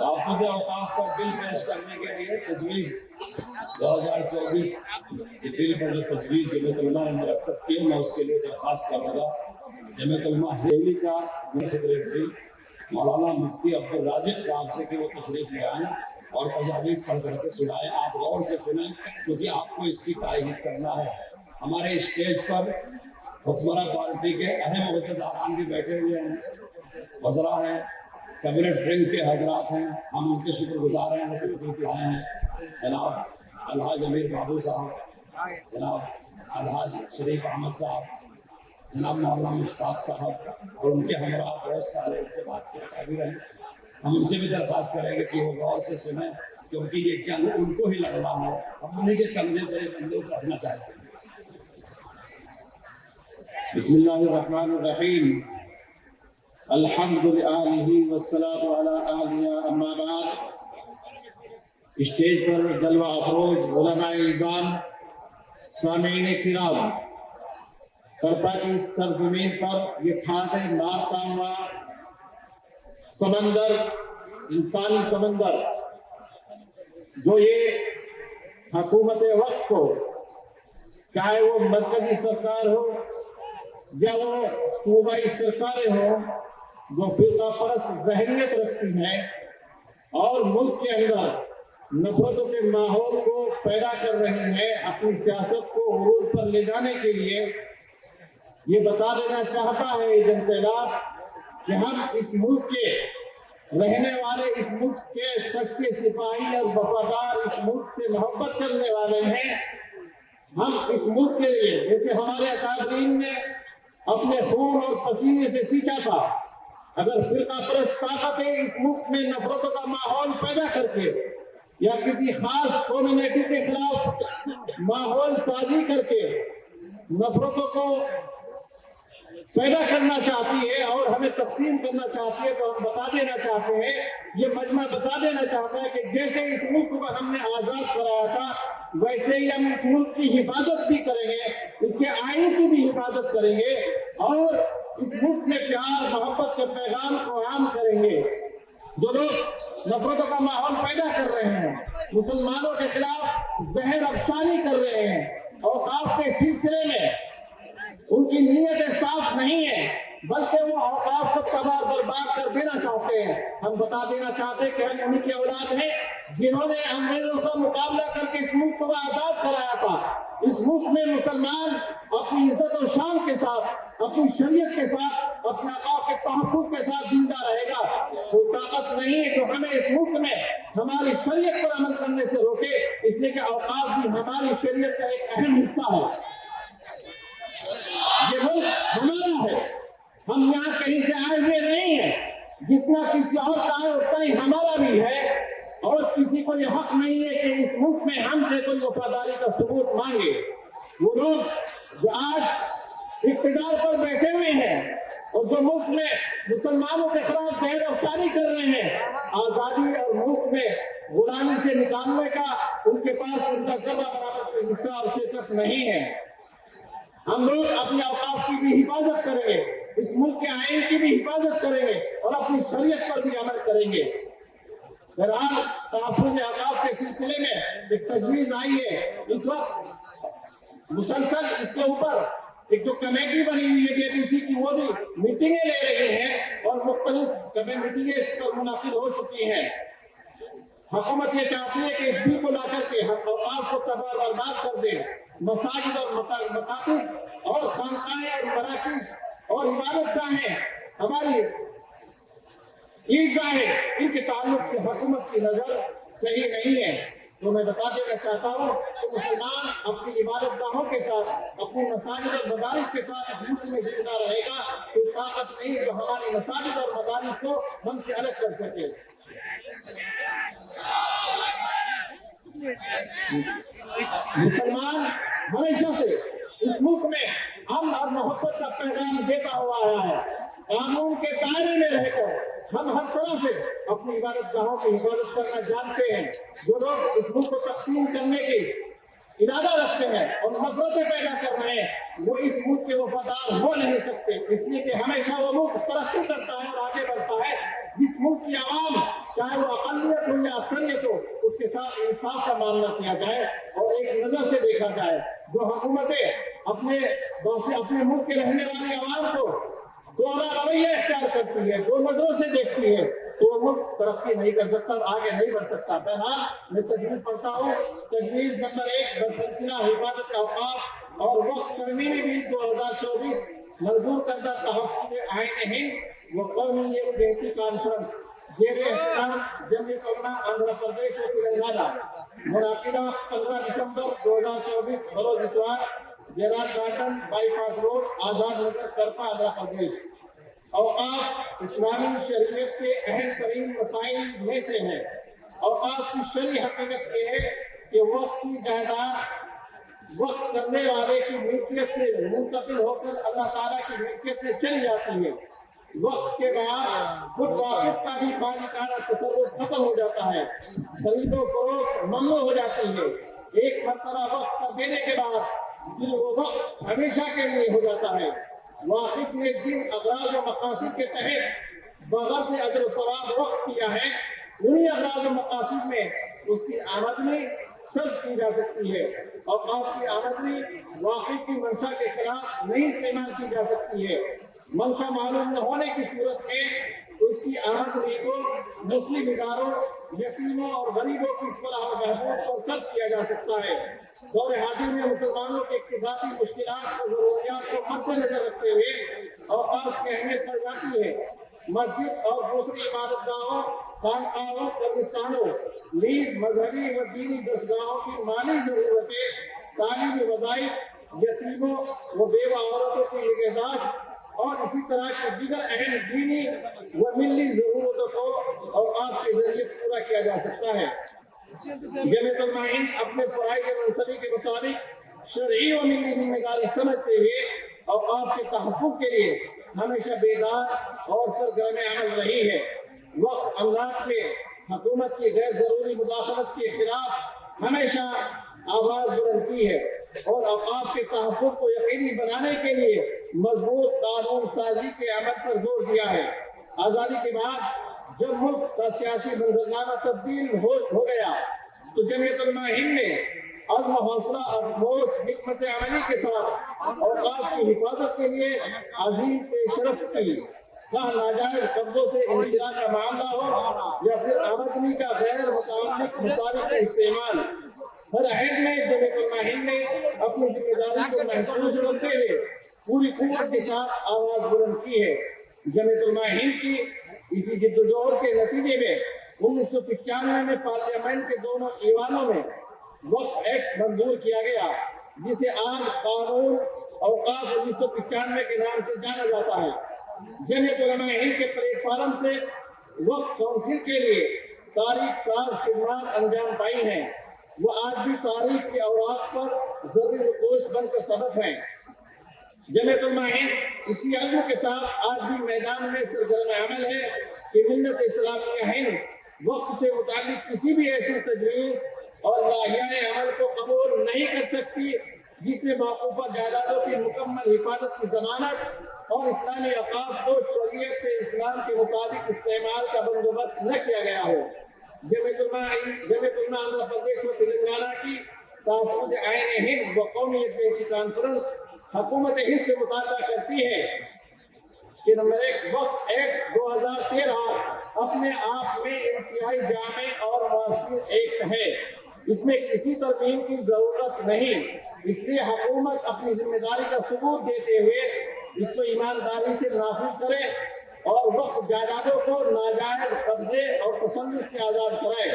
तहफ़्फ़ुज़ औक़ाफ़ पर बिल पेश करने के लिए तजवीज़ 2024 के बिल पर जो तजवीज़ जमीयत उलमा ने मुरतब की, मैं उसके लिए दरख्वास्त करूँगा। जमीयत उलमा दिल्ली का सेक्रेटरी मौलाना मुफ्ती अब्दुल राज़िक साहब से कि वो तशरीफ़ ले आएँ और तजावीज़ पढ़ करके सुनाएँ। आप गौर से सुनें क्योंकि आपको इसकी तायीद करना है। हमारे स्टेज पर हुक्मरान पार्टी के अहम अहदेदारान भी बैठे हुए हैं, वज़रा हैं, कैबिनेट रैंक के हजरात हैं, हम उनके शुक्रगुजार हैं, तशरीफ़ लाए हैं। जनाब अलहाज अमीर बाबू साहब, जनाब अलहाज शरीफ अहमद साहब, जनाब मौलाना मुश्ताक साहब और उनके हमरा बहुत सारे इससे बात करता भी रहे। हम उनसे भी दरख्वास्त करेंगे कि वो गौर से सुने क्योंकि ये जंग उनको ही लड़ना है, हम उन्हीं के कंधे पर बंदूक रखना चाहते हैं। बिस्मिल्लाहिर्रहमानिर्रहीम, अल्हम्दुलिल्लाहि वस्सलातु अला आलिही अम्मा बाद। स्टेज पर जलवा अफरोज उलमाए इज़ाम, सामीन किराम, करपा की सरजमीन पर ये ठाटे मारता हुआ समंदर, इंसानी समंदर, जो ये हुकूमत वक्त को, चाहे वो मरकजी सरकार हो या वो सूबाई सरकारें हो, जो फिरका परस्त ज़हनियत रखती हैं और मुल्क के अंदर नफरतों के माहौल को पैदा कर रही हैं, अपनी सियासत को उरूज पर ले जाने के लिए ये बता देना चाहता है जनसैलाब कि हम इस मुल्क के रहने वाले, इस मुल्क के सच्चे सिपाही और वफादार, इस मुल्क से मोहब्बत करने वाले हैं। हम इस मुल्क के लिए, जैसे हमारे अकादरीन ने अपने खून और पसीने से सींचा था, अगर फिरका परस्त ताकतें इस मुल्क में नफरतों का माहौल पैदा करके या किसी खास कम्युनिटी के खिलाफ माहौल साजी करके नफरतों को पैदा करना चाहती है और हमें तकसीम करना चाहती है, तो हम बता देना चाहते हैं, ये मजमा बता देना चाहता है कि जैसे इस मुल्क को हमने आज़ाद कराया था, वैसे ही हम इस मुल्क की हिफाजत भी करेंगे, इसके आइन की भी हिफाजत करेंगे और इस मुल्क में प्यार मोहब्बत के पैगाम को आम करेंगे। जो लोग नफरतों का माहौल पैदा कर रहे हैं, मुसलमानों के खिलाफ जहर अफशानी कर रहे हैं, औकाफ के सिलसिले में उनकी नीयतें साफ नहीं है, बल्कि वो औकाफ को तबाह बर्बाद कर देना चाहते हैं। हम बता देना चाहते हैं कि हम उन्हीं की औलाद हैं जिन्होंने अंग्रेजों का मुकाबला करके इस मुल्क को आजाद कराया था। इस मुल्क में मुसलमान अपनी इज्जत और शान के साथ, अपनी शरीयत के साथ, अपने औकाफ के तहफ़्फ़ुज़ के साथ जिंदा रहेगा। कोई ताकत नहीं है जो हमें इस मुल्क में हमारी शरीयत पर अमल करने से रोके, इसलिए कि औकाफ भी हमारी शरीयत का एक अहम हिस्सा है। ये मुल्क हमारा है, हम यहाँ कहीं से आए हुए नहीं हैं। जितना किसी और का है उतना ही हमारा भी है और किसी को ये हक नहीं है कि इस मुल्क में हमसे कोई वफादारी का सबूत मांगे। वो लोग जो आज इख्तिदार पर बैठे हुए हैं और जो मुल्क में मुसलमानों के खिलाफ जहर अफशानी कर रहे हैं, आज़ादी और मुल्क में गुलामी से निकालने का उनके पास उनका जरा बराबर कोई हिस्सा और शिरकत नहीं है। हम लोग अपने औकाफ की भी हिफाजत करेंगे, इस मुल्क के आइन की भी हिफाजत करेंगे और अपनी शरीयत पर भी अमल करेंगे। बहरहाल तहफ़्फ़ुज़ औकाफ के सिलसिले में एक तजवीज़ आई है, इस वक्त मुसलसल इसके ऊपर एक जो कमेटी बनी हुई है JPC की, वो भी मीटिंगें ले रही हैं और मुख्तलिफ मीटिंगें इस पर मुनासिब हो चुकी हैं। हुकूमत ये चाहती है कि इस बिल को ला करके औकाफ को तबाह बर्बाद कर दे, मसाजिद और मकातिब और खानकाएं और मराकिज़ और इबादतगाहें, हमारी ईदगाहें, इनके ताल्लुक से हुकूमत की नजर सही नहीं है। तो मैं बता देना चाहता हूँ कि मुसलमान अपनी इबादतगाहों के साथ, अपनी मसाजिद और मदारिस के साथ इस मुल्क में जिंदा रहेगा। कोई ताकत नहीं जो हमारी मसाजिद और मदारिस को हमसे अलग कर सके। मुसलमान हमेशा से इस मुल्क में अमन और मोहब्बत का पैगाम देता हुआ आया है। कानून के दायरे में रहकर हम हर तरह से अपनी इबादतगाहों की हिफाजत करना जानते हैं। जो लोग इस मुल्क को तकसीम करने की इरादा रखते हैं और नफरतें पैदा कर रहे हैं, وہ اس ملک کے وفادار ہو نہیں سکتے، اس لیے کہ ہمیشہ وہ ملک ترقی کرتا ہے اور آگے بڑھتا ہے جس ملک کی عوام چاہے وہ اقلیت ہو یا اکثریت ہو اس کے ساتھ انصاف کا معاملہ کیا جائے اور ایک نظر سے دیکھا جائے۔ جو حکومتیں اپنے ملک کے رہنے والی عوام کو دوہرا رویہ اختیار کرتی ہے، دو نظروں سے دیکھتی ہے، تو وہ ملک ترقی نہیں کر سکتا اور آگے نہیں بڑھ سکتا۔ بہرحال میں تجویز پڑھتا ہوں، تجویز نمبر 1 بسلسلہ حفاظت اوقاف اور وقف ترمیمی بل 2024 منظور کردہ تحفظ آئین ہند و قومی یکجہتی کانفرنس زیر اہتمام جمعیت علماء آندھرا پردیش و تلنگانہ، منعقدہ 15 دسمبر 2024 بروز اتوار، جیران garden by pass road, Azad Nagar, کرپا، آندھرا پردیش۔ اوقاف اسلامی شریعت کے اہم ترین مسائل میں سے ہے۔ اوقاف کی شرعی حقیقت یہ ہے کہ وقت کی جائیداد وقت کرنے والے کی ملکیت سے منتقل ہو کر اللہ تعالیٰ کی ملکیت میں چلی جاتی ہے۔ وقت کے بعد خود واقف کا بھی مالکانہ تصرف ختم ہو جاتا ہے، خرید و فروخت ممنوع ہو جاتی ہے۔ ایک مرتبہ وقت کر دینے کے بعد پھر وہ وقت ہمیشہ کے لیے ہو جاتا ہے۔ واقف نے جن اغراض و مقاصد کے تحت بغرض اجر و ثواب وقت کیا ہے، انہی اغراض و مقاصد میں اس کی آمدنی صرف کی جا سکتی ہے۔ اوقاف کی آمدنی واقف کی منشا کے خلاف نہیں استعمال کی جا سکتی ہے۔ منشا معلوم نہ ہونے کی صورت میں اس کی آمدنی کو مسلم اداروں، یتیموں اور غریبوں کی فلاح و بہبود پر صرف کیا جا سکتا ہے۔ دور حاضر میں مسلمانوں کے اقتصادی مشکلات اور ضروریات کو مد نظر رکھتے ہوئے اوقاف کی اہمیت بڑھ جاتی ہے۔ مسجد اور دوسری عبادت گاہوں، خانقاہوں، قبرستانوں، نیز مذہبی و دینی درسگاہوں کی مالی ضرورتیں، تعلیمی وظائف، یتیموں و بیوہ عورتوں کی نگہداشت اور اسی طرح کی دیگر اہم دینی و ملی ضرورتوں کو اوقاف کے ذریعے پورا کیا جا سکتا ہے۔ جمعیت علماء ہند اپنے فرائض منصبی کے مطابق شرعی و ملی ذمہ داری سمجھتے ہوئے اوقاف کے تحفظ کے لیے ہمیشہ بیدار اور سرگرم عمل رہی ہے۔ وقف املاک میں حکومت کی غیر ضروری مداخلت کے خلاف ہمیشہ آواز بلند کی ہے اور اوقاف کے تحفظ کو یقینی بنانے کے لیے مضبوط قانون سازی کے عمل پر زور دیا ہے۔ آزادی کے بعد جب ملک کا سیاسی منظرنامہ تبدیل ہو گیا تو جمعیت علماء ہند نے عزم حوصلہ اور ٹھوس حکمت عملی کے ساتھ اوقاف کی حفاظت کے لیے عظیم پیش رفت کی۔ خواہ ناجائز قبضوں سے انتہا کا معاملہ ہو یا پھر آمدنی کا غیر متعلق مطابق استعمال، ہر عہد میں جمعیت علماء ہند نے اپنی ذمہ داری کو محسوس کرتے ہوئے پوری قوت کے ساتھ آواز بلند کی ہے۔ جمعیت علماء ہند کی اسی جدوجہد کے نتیجے میں 1995 میں پارلیمنٹ کے دونوں ایوانوں میں وقف ایکٹ منظور کیا گیا، جسے آج قانون اوقاف 1995 کے نام سے جانا جاتا ہے۔ جمعیت علماء ہند کے پلیٹ فارم سے وقف کونسل کے لیے تاریخ ساز خدمات انجام پائی ہیں، وہ آج بھی تاریخ کے اوراق پر ضروری نقوش بن کر سبق ہیں۔ جمعیت علماء ہند اسی عزم کے ساتھ آج بھی میدان میں سرگرم عمل ہے کہ ملت اسلامیہ ہند وقت سے متعلق کسی بھی ایسی تجویز اور لائحہ عمل کو قبول نہیں کر سکتی جس میں موقوفہ جائیدادوں کی مکمل حفاظت کی ضمانت اور اسلامی اوقاف کو شریعت سے اسلام کے مطابق استعمال کا بندوبست نہ کیا گیا ہو۔ جمعیت علماء آندھرا پردیش و تلنگانہ کی تحفظ آئین ہند و قومی یکجہتی کانفرنس حکومت ہند سے مطالبہ کرتی ہے کہ نمبر 1 وقف ایکٹ 2013 اپنے آپ میں انتہائی جامع اور مؤثر ایکٹ ہے، اس میں کسی ترمیم کی ضرورت نہیں، اس لیے حکومت اپنی ذمہ داری کا ثبوت دیتے ہوئے اس کو ایمانداری سے نافذ کرے اور وقف جائیدادوں کو ناجائز قبضے اور تسلط سے آزاد کرائے۔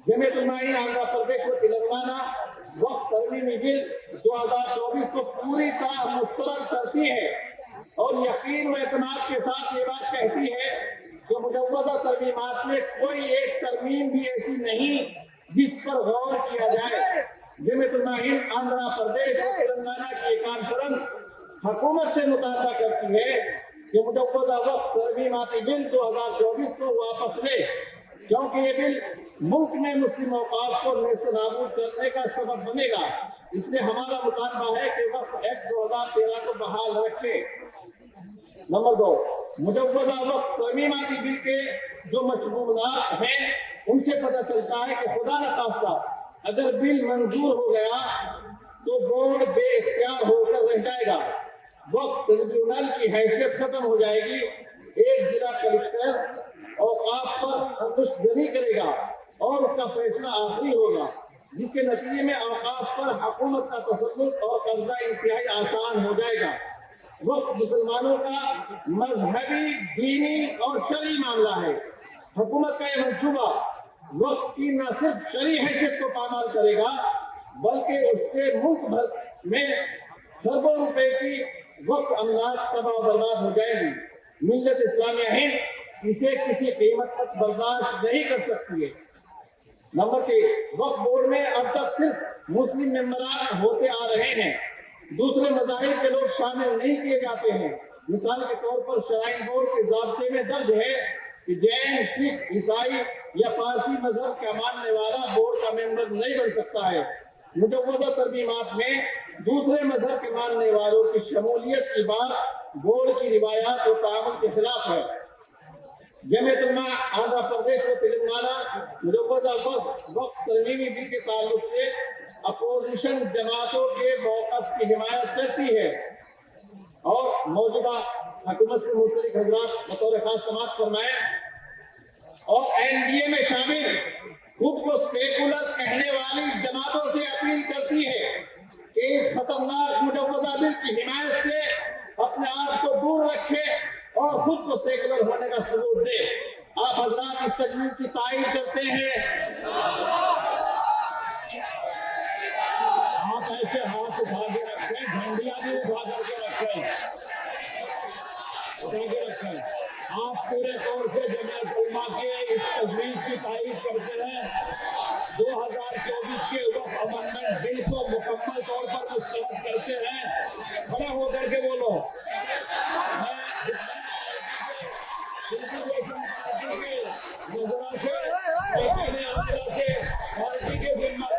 جمعیت علماء آندھرا پردیش و تلنگانہ وقف ترمیمی بل 2024 کو پوری طرح مسترد کرتی ہے اور یقین و اعتماد کے ساتھ یہ بات کہتی ہے کہ مجوزہ ترمیمات میں کوئی ایک ترمیم بھی ایسی نہیں جس پر غور کیا جائے۔ جمعیت علماء ہند آندھرا پردیش اور تلنگانہ کی کانفرنس حکومت سے مطالبہ کرتی ہے کہ مجوزہ وقف ترمیماتی بل 2024 کو واپس لے क्योंकि ये बिल मुल्क में मुस्लिम औकाफ को नेस्त नाबूद करने का सबब बनेगा। इसलिए हमारा मुतालबा है कि वक्फ एक्ट 2013 को बहाल रखे। नंबर 2, मुजव्वजा वक्फ तरमीमाती बिल के जो मशमूलात हैं उनसे पता चलता है कि खुदा न खास्ता अगर बिल मंजूर हो गया तो बोर्ड बेइख्तियार होकर रह जाएगा, वक्फ ट्रिब्यूनल की हैसियत खत्म हो जाएगी, एक जिला कलेक्टर औकाफ पर अंकुशजनी करेगा और उसका फैसला आखिरी होगा, जिसके नतीजे में औकाफ पर हुकूमत का तसल्लुत और कब्जा इंतहाई आसान हो जाएगा। वक्फ मुसलमानों का मजहबी, दीनी और शरई मामला है। हुकूमत का यह मंसूबा वक्फ की न सिर्फ शरई हैसियत को पामाल करेगा बल्कि उससे मुल्क भर में खरबों रुपए की वक्फ अमलाक तबाह बर्बाद हो जाएगी। मिल्लत इस्लामिया हिंद इसे किसी कीमत पर बर्दाश्त नहीं कर सकती है। नंबर 3, वक्फ बोर्ड में अब तक सिर्फ मुस्लिम मेंबरान होते आ रहे हैं, दूसरे मज़ाहिब के लोग शामिल नहीं किए जाते हैं। मिसाल के तौर पर शराइन बोर्ड के ज़ाब्ते में दर्ज है कि जैन, सिख, ईसाई या पारसी मजहब का मानने वाला बोर्ड का मेंबर नहीं बन सकता है। मुजव्वजा तरमीमात में दूसरे मजहब के मानने वालों की शमूलियत की बात बोर्ड की रिवायात और तामुल के खिलाफ है। जमीयत उलमा आंध्र प्रदेश और तेलंगाना मुजव्वजा वक्फ तरमीमी बिल के ताल्लुक से अपोजिशन जमातों के मौक़िफ़ की हिमायत करती है और मौजूदा हुकूमत से मुंसलिक हजरात बतौर खास समाअत फरमाएं और एनडीए में शामिल खुद को सेकुलर कहने वाली जमातों से अपील करती है कि इस खतरनाक मुजव्वजा बिल की हिमायत से अपने आप को दूर रखे और खुद को सेकुलर होने का सबूत दे। आप हजरात इस तजवीज़ की तायीद करते हैं? आप ऐसे हाथ उठा के रखें, झंडियां भी उठा करके रखें, आप पूरे तौर से जमीयत उलमा के इस तजवीज़ की तायीद करते हैं। 2024 के वक्फ अमेंडमेंट बिल को मुकम्मल तौर पर मुस्तरद करते हैं। खड़ा होकर के बोलो। नजरा से पार्टी के जिम्मेदार